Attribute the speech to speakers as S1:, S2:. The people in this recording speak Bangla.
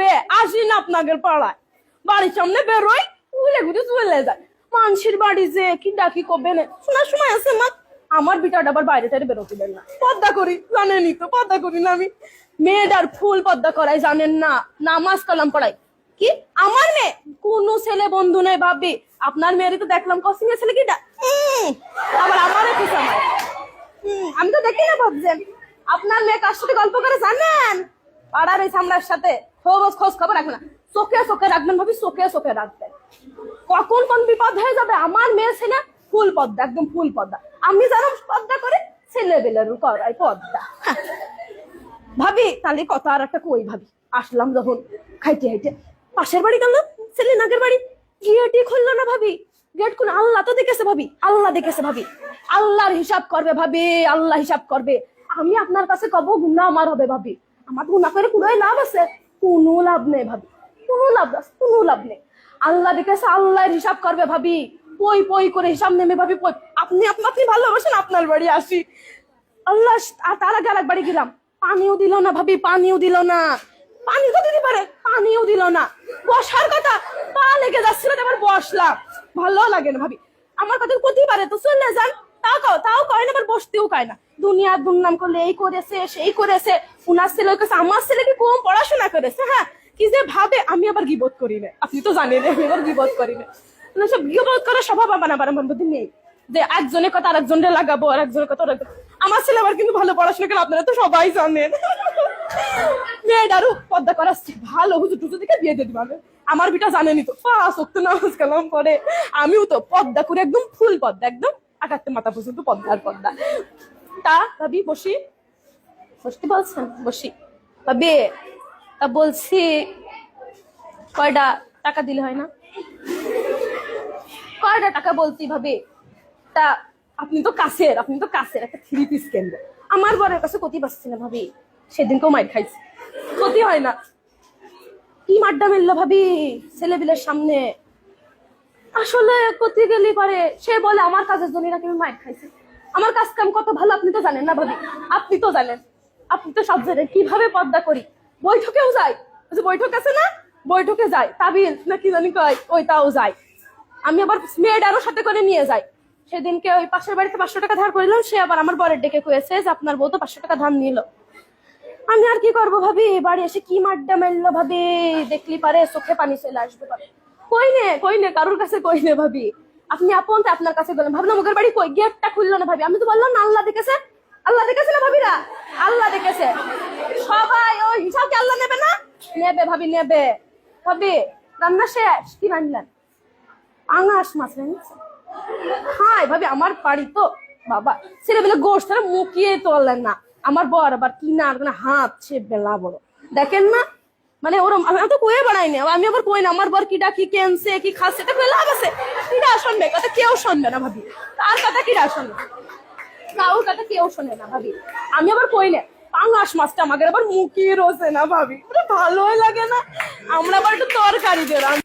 S1: ভাবে আসি না আপনাদের পাড়ায়, বাড়ির সামনে বেরোই ঘুরে ঘুরে চলে যায়। মানুষের বাড়ি যে কি ডাকি কবে না শোনার সময় আছে মা। আমার বিটাটা আবার বাইরে টাইরে বেরোতে দেন না, পর্দা করি জানেনই তো, পর্দা করি না আমি। মেয়েটার ফুল পর্দা করাই জানেন না, নামাজ কালাম পড়াই। কি আমার মেয়ে? কোন ছেলে বন্ধু নেই ভাবি, আপনার মেয়েরই তো দেখলাম কসিং এর ছেলে কিটা, আবার আমারও কি সময়। আমি তো দেখি না ভাবছেন। আপনার মেয়ে কার সাথে গল্প করে জানেন? পাড়ার এই সামলার সাথে খোঁজ খবর রাখবেন না, চোখে চোখে রাখবেন ভাবি, চোখে চোখে রাখবেন। কখন কোন বিপদ হয়ে যাবে। আমার মেয়ে ছেলে ফুল পর্দা, একদম ফুল পর্দা। আমি যারা পর্দা করে ছেলে বেলের করাই পর্দা। ভাবি তাহলে কথা আর একটা কই ভাবি, আসলাম যখন খাইতে খাইতে পাশের বাড়ি গেলাম, ছেলে নাগের বাড়ি, গেটই খুললো না ভাবি। গেট খুলে আল্লাহ তো দেখেছে ভাবি, আল্লাহ দেখেছে ভাবি, আল্লাহর হিসাব করবে ভাবি, আল্লাহ হিসাব করবে। আমি আপনার কাছে কব গুনাহ আমার হবে ভাবি, আমার গুনাহ করে কোনো লাভ আছে? কোনো লাভ নেই ভাবি, কোনো লাভ নেই। আল্লাহ দেখেছে, আল্লাহর হিসাব করবে ভাবি। পই পই করে হিসাব নেমে ভাবি, পই আপনি ভালোবাসেন আপনার বাড়ি আসি। আল্লাহ, তার আগে আরেক বাড়ি গেলাম, পানিও দিল না ভাবি, পানিও দিল না। পানি তো দিতে পারে, পানিও দিল না। বসার কথা, পা লেগে যাচ্ছিল, এবার বসলাম, ভালো লাগে না ভাবি। আমার কথা করতেই পারে তো চলে যান, তাও কয় না, আবার বসতেও কয় না। দুনিয়ার দুর্নাম করলে এই করেছে সেই করেছে, উনার ছেলে কাছে আমার ছেলে কি কম পড়াশোনা করেছে, হ্যাঁ কি যে ভাবে। আমি আবার গিবত করি না, আপনি তো জানেন আমি আবার গিবত করি না। সব গিবত করার স্বভাব আমার মধ্যে নেই, যে একজনের কথা আরেকজনের লাগাবো, আর একজনের কথা আমার ছেলে আবার কিন্তু ভালো পড়াশোনা করে, আপনারা তো সবাই জানেন। মেয়েটারও পর্দা করাচ্ছি, ভালো হুজুর টুজুর দিকে বিয়ে দিয়ে দিবে। আমার বিটা জানেনি তো, নামাজ কালাম পরে, আমিও তো পর্দা করে একদম ফুল পর্দা, একদম আকাতে মাথা পর্যন্ত পর্দা। তা ভাবি বসতে বলছেন, বসি ভাবি। তা বলছি কয়টা টাকা দিলে হয় না? কয়টা টাকা বলছি ভাবি। তা আপনি তো কাছের একটা 3 পিস কেন্দ্র, আমার বরের কাছে ক্ষতি পাচ্ছি না ভাবি। সেদিনকেও মাইর খাইছি, ক্ষতি হয় না। কি মাড্ডা মেললো ভাবি ছেলেবিলের সামনে। আসলে ক্ষতি গেলি পারে, সে বলে আমার কাজের জন্য নাকি আমি মাইর খাইছি। আমার কাজ কাম কত ভালো আপনি তো জানেন না ভাবি, আপনি তো জানেন, আপনি তো সব জানেন কিভাবে পর্দা করি। বৈঠকেও যাই, বৈঠক আছে না, বৈঠকে যাই, তাবিল নাকি জানি কয়, ওইটাও যাই। আমি আবার মেয়েটারও সাথে করে নিয়ে যাই। সেদিনকে ওই পাশের বাড়িতে 500 টাকা ধার করিলাম, সে আবার আমার বরের ডেকে কয়েছে যে আপনার বউ তো 500 টাকা ধার নিল। আমি আর কি করবো ভাবি, বাড়ি এসে কি মাড্ডা মেললো ভাবি, দেখলি পারে চোখে পানি চলে আসবে পারে। কই নে কারোর কাছে কই নে ভাবি। আপনি আপন তো আপনার কাছে গেলেন, ভাবলাম ওদের বাড়ি কই, গেটটা খুললো না ভাবি। আমি তো বললাম না আল্লাহ দেখেছে না ভাবিরা, আল্লাহ দেখেছে। সবাই ওই হিসাবকে আল্লাহ নেবে না? নেবে ভাবি, নেবে ভাবি। রান্না শেষ, কি রান্নার? আঙাশ মাছ রান্না। হাই ভাবি, আমার বাড়ি তো বাবা ছেলেবেলে গোষ্ঠ মুখিয়ে তোলেন না। আমার বর আবার কিনার হাত সে বেলা বড়, দেখেন না, মানে ওরম। আমি তো কয়ে বাড়াইনি, আমি আবার কই না আমার বর কিটা কি কেনছে কি খাচ্ছে, এটা লাভ আছে? কিটা শুনবে কথা? কেউ শুনবে না ভাবি, তার কথা কিটা শুনবে? কাউর কথা কেউ শোনে না ভাবি। আমি আবার কই না পাঙাশ মাছটা আমাদের আবার মুখিয়ে রোছে না ভাবি, ভালোই লাগে না। আমরা আবার একটু তরকারি দিলাম।